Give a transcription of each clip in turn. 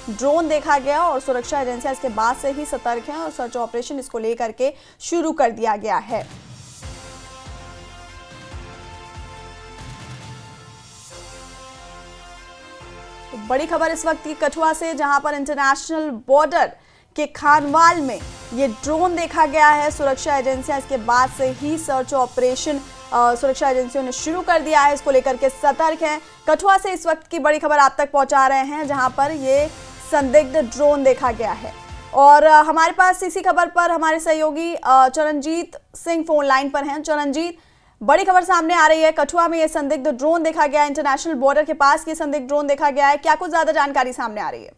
Drone देखा गया और सुरक्षा एजेंसियां इसके बाद से ही सतर्क हैं और सर्च ऑपरेशन इसको लेकर के शुरू कर दिया गया है। तो बड़ी खबर इस वक्त की कठुआ से, जहां पर इंटरनेशनल बॉर्डर के खानवाल में ये ड्रोन देखा गया है। सुरक्षा एजेंसियां इसके बाद से ही सर्च ऑपरेशन सुरक्षा एजेंसियों ने शुरू कर दिया है, इसको लेकर के सतर्क हैं। कठुआ से इस वक्त की बड़ी खबर आप तक पहुंचा रहे हैं, जहां पर ये संदिग्ध ड्रोन देखा गया है। और हमारे पास इसी खबर पर हमारे सहयोगी चरणजीत सिंह फोन लाइन पर हैं। चरणजीत, बड़ी खबर सामने आ रही है, कठुआ में ये संदिग्ध ड्रोन देखा गया है, इंटरनेशनल बॉर्डर के पास ये संदिग्ध ड्रोन देखा गया है, क्या कुछ ज्यादा जानकारी सामने आ रही है?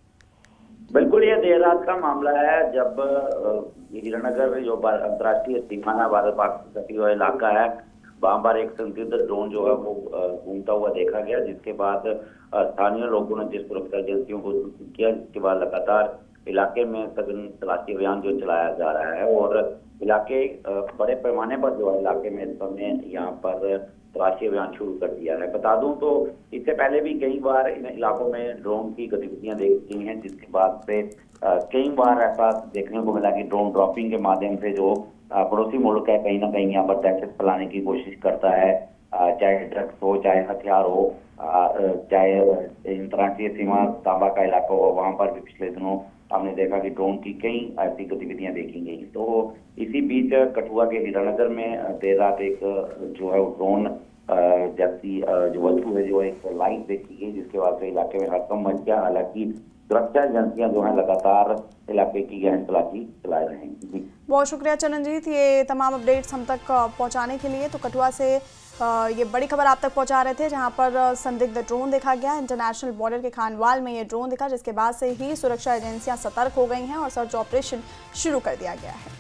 बिल्कुल, ये देर रात का मामला है जब हीरानगर में जो अंतर्राष्ट्रीय सीमा है, भारत पाक सटी हुआ इलाका है, वहां पर एक संदिग्ध ड्रोन जो है वो घूमता हुआ देखा गया, जिसके बाद स्थानीय लोगों ने जिस सुरक्षा एजेंसियों को सूचित किया, जिसके बाद लगातार इलाके में सघन तलाशी अभियान जो चलाया जा रहा है और इलाके बड़े पैमाने पर जो है इलाके में इस समय यहाँ पर तलाशी अभियान शुरू कर दिया है। बता दूं तो इससे पहले भी कई बार इन इलाकों में ड्रोन की गतिविधियां देखी हैं, जिसके बाद से कई बार ऐसा देखने को मिला कि ड्रोन ड्रॉपिंग के माध्यम से जो पड़ोसी मुल्क है कहीं ना कहीं यहाँ पर दहशत फैलाने की कोशिश करता है, चाहे ड्रग्स हो, चाहे हथियार हो, चाहे अंतर्राष्ट्रीय सीमा तांबा का इलाका हो, वहां पर भी पिछले दिनों हमने देखा कि ड्रोन की कई ऐसी गतिविधियां देखी गई। तो इसी बीच कठुआ के हीरानगर में देर रात एक जो है ड्रोन जैसी जो वस्तु है, जो एक लाइट देखी गई, जिसके बाद से इलाके में हड़कंप मच गया। हालांकि सुरक्षा एजेंसियां जो है लगातार इलाके की गहन तलाशी चला रहे हैं। बहुत शुक्रिया चरणजीत, ये तमाम अपडेट्स हम तक पहुंचाने के लिए। तो कठुआ से ये बड़ी खबर आप तक पहुंचा रहे थे, जहां पर संदिग्ध ड्रोन देखा गया इंटरनेशनल बॉर्डर के खानवाल में ये ड्रोन दिखा, जिसके बाद से ही सुरक्षा एजेंसियां सतर्क हो गई हैं और सर्च ऑपरेशन शुरू कर दिया गया है।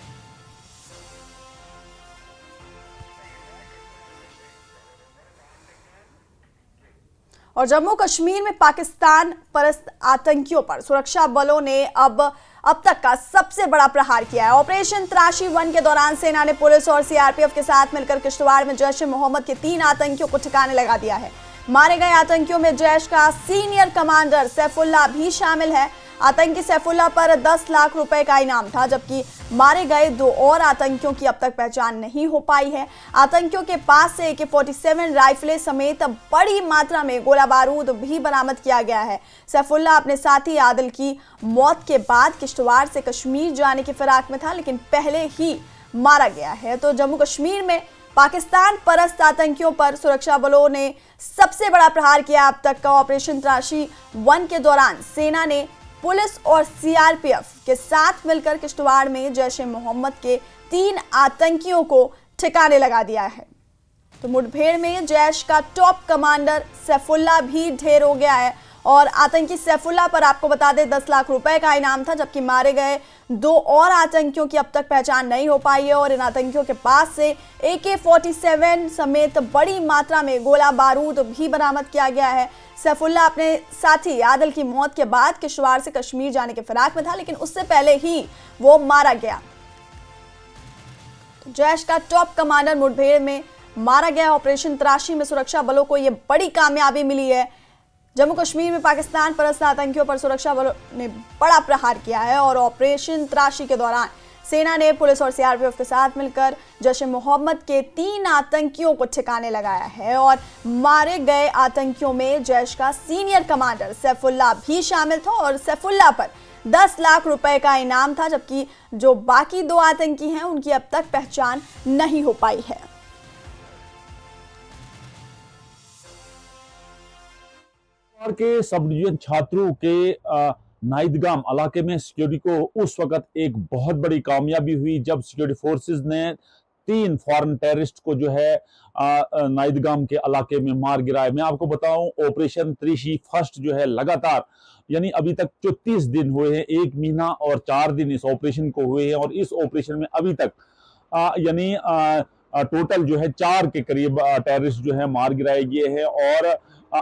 और जम्मू कश्मीर में पाकिस्तान परस्त आतंकियों पर सुरक्षा बलों ने अब तक का सबसे बड़ा प्रहार किया है। ऑपरेशन त्राशी 1 के दौरान सेना ने पुलिस और सीआरपीएफ के साथ मिलकर किश्तवाड़ में जैश ए मोहम्मद के 3 आतंकियों को ठिकाने लगा दिया है। मारे गए आतंकियों में जैश का सीनियर कमांडर सैफुल्लाह भी शामिल है। आतंकी सैफुल्लाह पर 10 लाख रुपए का इनाम था, जबकि मारे गए 2 और आतंकियों की अब तक पहचान नहीं हो पाई है। आतंकियों के पास से AK-47 राइफलें समेत बड़ी मात्रा में गोला बारूद भी बरामद किया गया है। सैफुल्लाह अपने साथी आदिल की मौत के बाद किश्तवाड़ से कश्मीर जाने की फिराक में था, लेकिन पहले ही मारा गया है। तो जम्मू कश्मीर में पाकिस्तान परस्त आतंकियों पर सुरक्षा बलों ने सबसे बड़ा प्रहार किया अब तक का। ऑपरेशन त्राशी 1 के दौरान सेना ने पुलिस और सीआरपीएफ के साथ मिलकर किश्तवाड़ में जैश ए मोहम्मद के 3 आतंकियों को ठिकाने लगा दिया है। तो मुठभेड़ में जैश का टॉप कमांडर सैफुल्लाह भी ढेर हो गया है और आतंकी सैफुल्लाह पर आपको बता दें 10 लाख रुपए का इनाम था, जबकि मारे गए 2 और आतंकियों की अब तक पहचान नहीं हो पाई है। और इन आतंकियों के पास से AK-47 समेत बड़ी मात्रा में गोला बारूद भी बरामद किया गया है। सैफुल्लाह अपने साथी आदिल की मौत के बाद किश्तवाड़ से कश्मीर जाने के फिराक में था, लेकिन उससे पहले ही वो मारा गया। तो जैश का टॉप कमांडर मुठभेड़ में मारा गया। ऑपरेशन त्राशी में सुरक्षा बलों को यह बड़ी कामयाबी मिली है। जम्मू कश्मीर में पाकिस्तान परस्त आतंकियों पर सुरक्षा बलों ने बड़ा प्रहार किया है और ऑपरेशन त्राशी के दौरान सेना ने पुलिस और सीआरपीएफ के साथ मिलकर जैश ए मोहम्मद के 3 आतंकियों को ठिकाने लगाया है। और मारे गए आतंकियों में जैश का सीनियर कमांडर सैफुल्लाह भी शामिल था और सैफुल्लाह पर 10 लाख रुपए का इनाम था, जबकि जो बाकी 2 आतंकी हैं उनकी अब तक पहचान नहीं हो पाई है। के सब डिवीजन छात्रों के नाइदगाम इलाके में सिक्योरिटी को उस वक्त एक बहुत बड़ी कामयाबी हुई जब सिक्योरिटी फोर्सेस ने 3 फॉरेन टेररिस्ट को जो है नाइदगाम के इलाके में मार गिराया। मैं आपको बताऊं, ऑपरेशन त्राशी फर्स्ट जो है लगातार यानी अभी तक 34 दिन हुए हैं, 1 महीना और 4 दिन इस ऑपरेशन को हुए हैं और इस ऑपरेशन में अभी तक यानी टोटल जो है 4 के करीब टेररिस्ट जो है मार गिराए गए हैं। और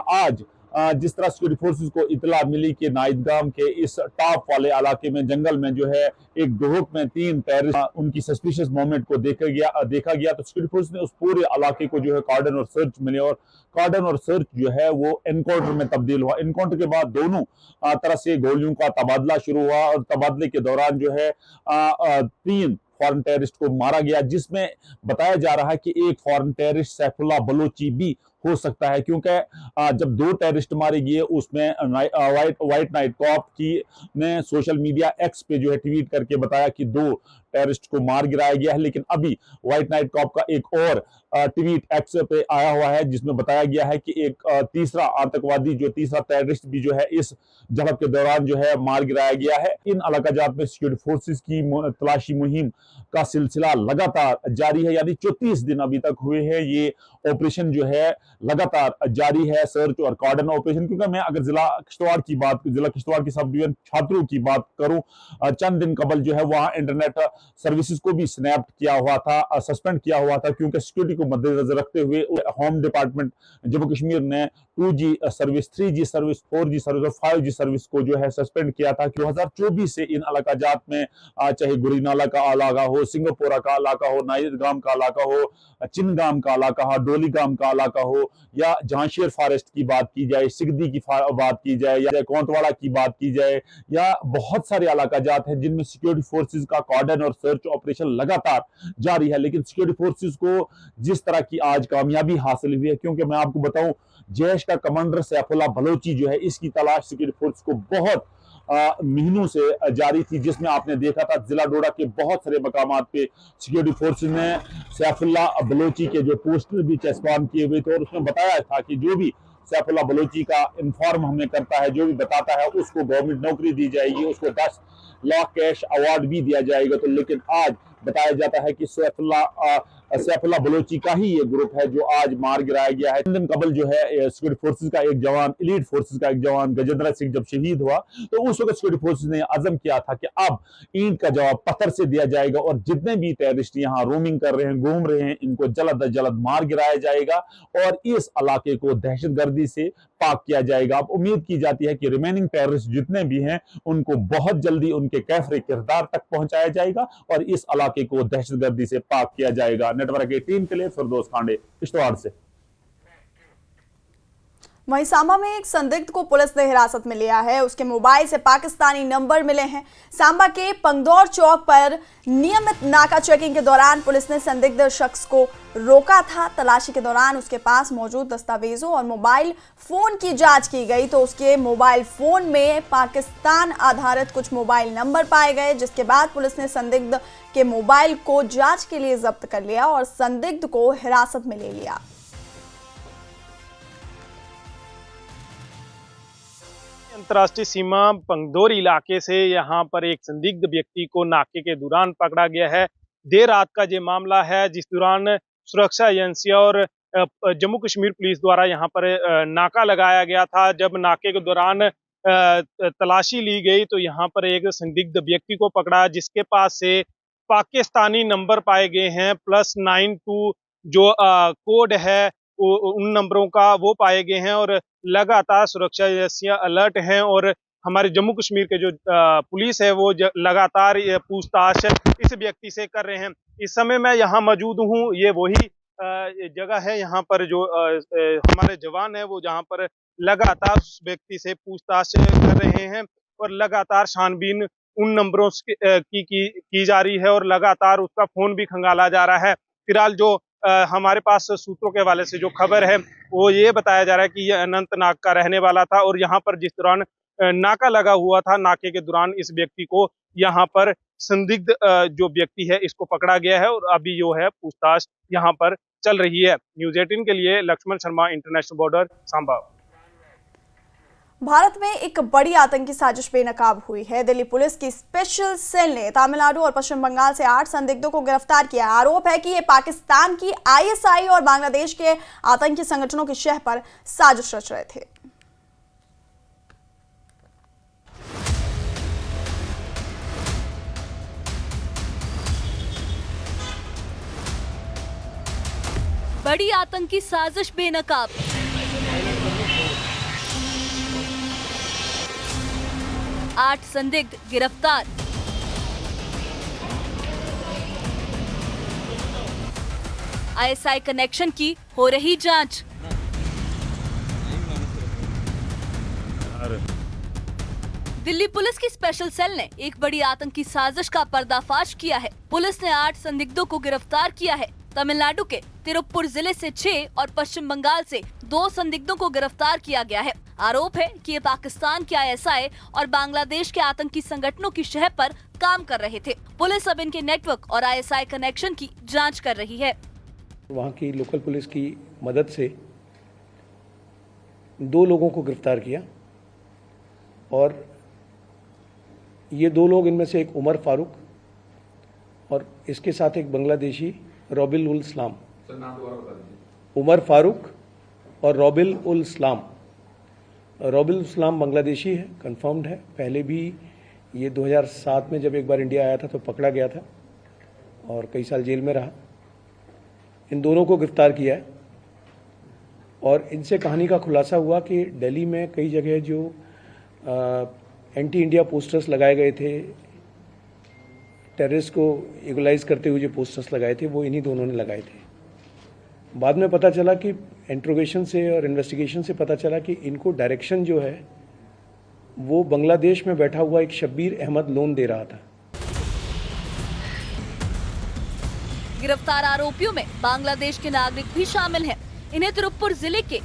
आज जिस तरह सिक्योरिटी फोर्सेस को इतला मिली कि नाइदगाम के इस टॉप वाले इलाके में जंगल में जो है एक ग्रुप में 3 टेररिस्ट उनकी सस्पिशियस मूवमेंट को देखा गया तो सिक्योरिटी फोर्स ने उस पूरे इलाके को जो है कार्डन और सर्च मिले और कार्डन और सर्च जो है वो एनकाउंटर में तब्दील हुआ। एनकाउंटर के बाद दोनों तरह से गोलियों का तबादला शुरू हुआ और तबादले के दौरान जो है 3 फॉरेन टेररिस्ट को मारा गया, जिसमें बताया जा रहा है कि एक फॉरेन टेररिस्ट सैफुल्लाह बलोची भी हो सकता है, क्योंकि जब 2 टेररिस्ट मारे गए उसमें व्हाइट नाइट कॉप की ने सोशल मीडिया एक्स पे जो है ट्वीट करके बताया कि 2 टेररिस्ट को मार गिराया गया है। लेकिन अभी व्हाइट नाइट कॉप का एक और ट्वीट एक्स पे आया हुआ है जिसमें बताया गया है कि एक तीसरा आतंकवादी जो तीसरा टेररिस्ट भी जो है इस झड़प के दौरान जो है मार गिराया गया है। इन इलाकाजात में सिक्योरिटी फोर्सेस की तलाशी मुहिम का सिलसिला लगातार जारी है, यानी 34 दिन अभी तक हुए हैं ये ऑपरेशन जो है लगातार जारी है, सर्च और कार्डन ऑपरेशन। क्योंकि मैं अगर जिला किश्तवाड़ की सब डिवीजन छात्रों की बात करूं, चंद दिन कबल जो है वहां इंटरनेट सर्विसेज को भी स्नैप किया हुआ था, सस्पेंड किया हुआ था, क्योंकि सिक्योरिटी को मद्देनजर रखते हुए होम डिपार्टमेंट जम्मू कश्मीर ने 2G service, 3G service, 4G service और 5G सर्विस को जो है सस्पेंड किया था। 2024 से इन इलाकाजात में चाहे गुरीनाला का इलाका हो, सिंगापुरा का इलाका हो, नाइदगाम का इलाका हो, चिनगाम का इलाका हो, डोलीगाम का इलाका हो, या जहांशीर फॉरेस्ट की बात की जाए, सिगदी की बात की जाए, या कोंतवाड़ा की बात की जाए, या बहुत सारे इलाकाजात हैं जिनमें सिक्योरिटी फोर्सेज का कार्डन और सर्च ऑपरेशन लगातार जारी है। लेकिन सिक्योरिटी फोर्सेज को जिस तरह की आज कामयाबी हासिल हुई है, क्योंकि मैं आपको बताऊं जैश का कमांडर सैफुल्लाह बलोची जो है इसकी तलाश सिक्योरिटी फोर्स को बहुत महीनों से जारी थी, जिसमें आपने देखा था जिला डोडा के बहुत सारे मकामात पे सिक्योरिटी फोर्सेज ने सैफुल्लाह बलोची के जो पोस्टर भी चस्पान किए हुए थे और उसमें बताया था कि जो भी सैफुल्लाह बलोची का इन्फॉर्म हमें करता है, जो भी बताता है उसको गवर्नमेंट नौकरी दी जाएगी, उसको 10 लाख कैश अवार्ड भी दिया जाएगा। तो लेकिन आज बताया जाता है कि सैफुल्लाह बलोची का ही ये ग्रुप है जो आज मार गिराया गया है। 3 दिन कबल जो है सिक्योरिटी फोर्सेज का एक जवान, एलीट फोर्सेज का एक जवान गजेंद्र सिंह जब शहीद हुआ तो उस वक्त सिक्योरिटी फोर्सेज ने अज़म किया था कि अब ईंट का जवाब पत्थर से दिया जाएगा और जितने भी टेररिस्ट यहाँ रोमिंग कर रहे हैं, घूम रहे हैं, इनको जल्द अज जल्द मार गिराया जाएगा और इस इलाके को दहशतगर्दी से पाक किया जाएगा। अब उम्मीद की जाती है कि रिमेनिंग टेररिस्ट जितने भी हैं उनको बहुत जल्दी उनके कैफरे किरदार तक पहुंचाया जाएगा और इस इलाके को दहशतगर्दी से पाक किया जाएगा। नेटवर्क 18 के लिए फिरदौस खांडे, किश्तवाड़ से। वहीं सांबा में एक संदिग्ध को पुलिस ने हिरासत में लिया है। उसके मोबाइल से पाकिस्तानी नंबर मिले हैं। सांबा के पंगदौर चौक पर नियमित नाका चेकिंग के दौरान पुलिस ने संदिग्ध शख्स को रोका था। तलाशी के दौरान उसके पास मौजूद दस्तावेजों और मोबाइल फोन की जांच की गई तो उसके मोबाइल फोन में पाकिस्तान आधारित कुछ मोबाइल नंबर पाए गए, जिसके बाद पुलिस ने संदिग्ध के मोबाइल को जांच के लिए जब्त कर लिया और संदिग्ध को हिरासत में ले लिया। अंतर्राष्ट्रीय सीमा पंगदौर इलाके से यहां पर एक संदिग्ध व्यक्ति को नाके के दौरान पकड़ा गया है। देर रात का ये मामला है जिस दौरान सुरक्षा एजेंसियां और जम्मू कश्मीर पुलिस द्वारा यहां पर नाका लगाया गया था। जब नाके के दौरान तलाशी ली गई तो यहां पर एक संदिग्ध व्यक्ति को पकड़ा जिसके पास से पाकिस्तानी नंबर पाए गए हैं, +92 जो कोड है उन नंबरों का वो पाए गए हैं और लगातार सुरक्षा एजेंसियां अलर्ट हैं और हमारे जम्मू कश्मीर के जो पुलिस है वो लगातार पूछताछ इस व्यक्ति से कर रहे हैं। इस समय मैं यहाँ मौजूद हूँ, ये वही जगह है यहाँ पर जो हमारे जवान है वो जहाँ पर लगातार उस व्यक्ति से पूछताछ कर रहे हैं और लगातार छानबीन उन नंबरों की जा रही है और लगातार उसका फोन भी खंगाला जा रहा है। फिलहाल जो हमारे पास सूत्रों के हवाले से जो खबर है वो ये बताया जा रहा है कि यह अनंतनाग का रहने वाला था और यहाँ पर जिस दौरान नाका लगा हुआ था, नाके के दौरान इस व्यक्ति को यहाँ पर संदिग्ध जो व्यक्ति है इसको पकड़ा गया है और अभी जो है पूछताछ यहाँ पर चल रही है। न्यूज़ 18 के लिए लक्ष्मण शर्मा, इंटरनेशनल बॉर्डर, सांबा। भारत में एक बड़ी आतंकी साजिश बेनकाब हुई है। दिल्ली पुलिस की स्पेशल सेल ने तमिलनाडु और पश्चिम बंगाल से 8 संदिग्धों को गिरफ्तार किया। आरोप है कि ये पाकिस्तान की ISI और बांग्लादेश के आतंकी संगठनों की शह पर साजिश रच रहे थे। बड़ी आतंकी साजिश बेनकाब। 8 संदिग्ध गिरफ्तार। आईएसआई कनेक्शन की हो रही जांच। दिल्ली पुलिस की स्पेशल सेल ने एक बड़ी आतंकी साजिश का पर्दाफाश किया है। पुलिस ने 8 संदिग्धों को गिरफ्तार किया है। तमिलनाडु के तिरुप्पुर जिले से 6 और पश्चिम बंगाल से 2 संदिग्धों को गिरफ्तार किया गया है। आरोप है कि ये पाकिस्तान के आईएसआई और बांग्लादेश के आतंकी संगठनों की शह पर काम कर रहे थे। पुलिस अब इनके नेटवर्क और आईएसआई कनेक्शन की जांच कर रही है। वहाँ की लोकल पुलिस की मदद से 2 लोगों को गिरफ्तार किया और ये 2 लोग, इनमें से एक उमर फारूक और इसके साथ एक बांग्लादेशी रॉबिल उल इस्लाम। उमर फारूक और रॉबिल उल इस्लाम। रॉबिल उल इस्लाम बांग्लादेशी है, कंफर्म्ड है। पहले भी ये 2007 में जब एक बार इंडिया आया था तो पकड़ा गया था और कई साल जेल में रहा। इन दोनों को गिरफ्तार किया है और इनसे कहानी का खुलासा हुआ कि दिल्ली में कई जगह जो एंटी इंडिया पोस्टर्स लगाए गए थे, टेररिस्ट को इगलाइज करते हुए जो पोस्टर्स लगाए थे, वो इन्हीं दोनों ने लगाए थे। बाद में पता चला कि इंट्रोगेशन से और इन्वेस्टिगेशन से पता चला कि इनको डायरेक्शन जो है वो बांग्लादेश में बैठा हुआ एक शब्बीर अहमद लोन दे रहा था। गिरफ्तार आरोपियों में बांग्लादेश के नागरिक भी शामिल हैं। इन्हें तिरुप्पुर जिले के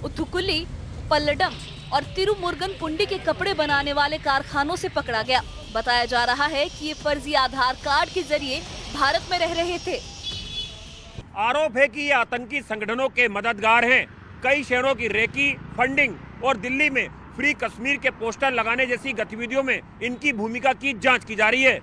उथुकुली, पल्लडम और तिरुमुरुगन पुंडी के कपड़े बनाने वाले कारखानों से पकड़ा गया। बताया जा रहा है कि ये फर्जी आधार कार्ड के जरिए भारत में रह रहे थे। आरोप है कि ये आतंकी संगठनों के मददगार हैं। कई शहरों की रेकी, फंडिंग और दिल्ली में फ्री कश्मीर के पोस्टर लगाने जैसी गतिविधियों में इनकी भूमिका की जांच की जा रही है।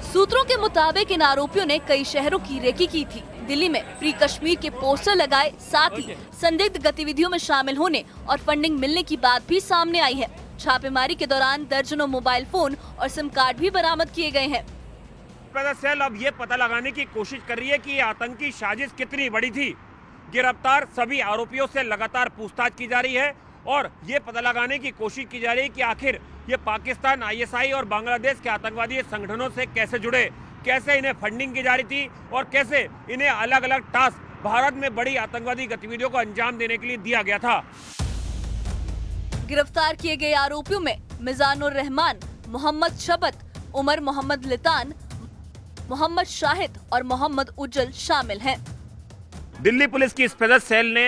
सूत्रों के मुताबिक इन आरोपियों ने कई शहरों की रेकी की थी। दिल्ली में फ्री कश्मीर के पोस्टर लगाए, साथ ही संदिग्ध गतिविधियों में शामिल होने और फंडिंग मिलने की बात भी सामने आई है। छापेमारी के दौरान दर्जनों मोबाइल फोन और सिम कार्ड भी बरामद किए गए हैं। स्पेशल सेल अब ये पता लगाने की कोशिश कर रही है कि ये आतंकी साजिश कितनी बड़ी थी। गिरफ्तार सभी आरोपियों से लगातार पूछताछ की जा रही है और ये पता लगाने की कोशिश की जा रही है कि आखिर ये पाकिस्तान, आईएसआई और बांग्लादेश के आतंकवादी संगठनों से कैसे जुड़े, कैसे इन्हें फंडिंग की जा रही थी और कैसे इन्हें अलग अलग टास्क भारत में बड़ी आतंकवादी गतिविधियों को अंजाम देने के लिए दिया गया था। गिरफ्तार किए गए आरोपियों में मिजानुर रहमान, मोहम्मद शबत, उमर मोहम्मद लितान, मोहम्मद शाहिद और मोहम्मद उज्जल शामिल हैं। दिल्ली पुलिस की स्पेशल सेल ने